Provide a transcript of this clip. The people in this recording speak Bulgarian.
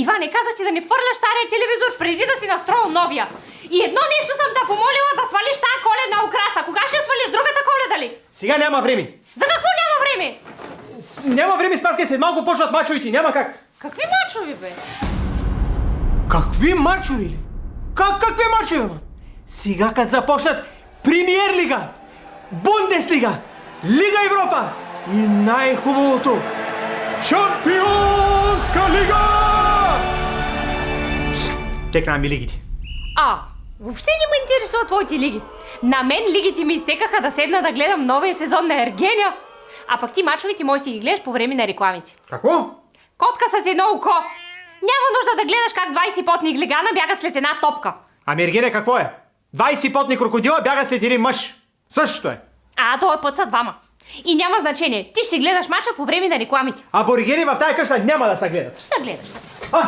Иване, казах ти да не фърляш стария телевизор преди да си настроил новия. И едно нещо съм те помолила да свалиш тая коледна украса. Кога ще свалиш другата коледа ли? Сега няма време. За какво няма време? Няма време, Спаска, след малко почват мачовете. Няма как. Какви мачови, бе? Какви мачови ли? Какви мачови, ма? Сега като започнат Премиер лига, Бундеслига, Лига Европа и най-хубавото Шампионска лига! Текна ми лигите. Въобще не ме интересуват твоите лиги. На мен лигите ми изтекаха да седна да гледам новия сезон на Ергеня. А пък ти мачовете можеш си ги гледаш по време на рекламите. Какво? Котка с едно око. Няма нужда да гледаш как 20 потни глигана бягат след една топка. Ами Ергене какво е? 20 потни крокодила бяга след един мъж. Същото е. Този път са двама. И няма значение. Ти ще си гледаш мача по време на рекламите. Аборигени в тая къща няма да се гледат. Ще гледаш.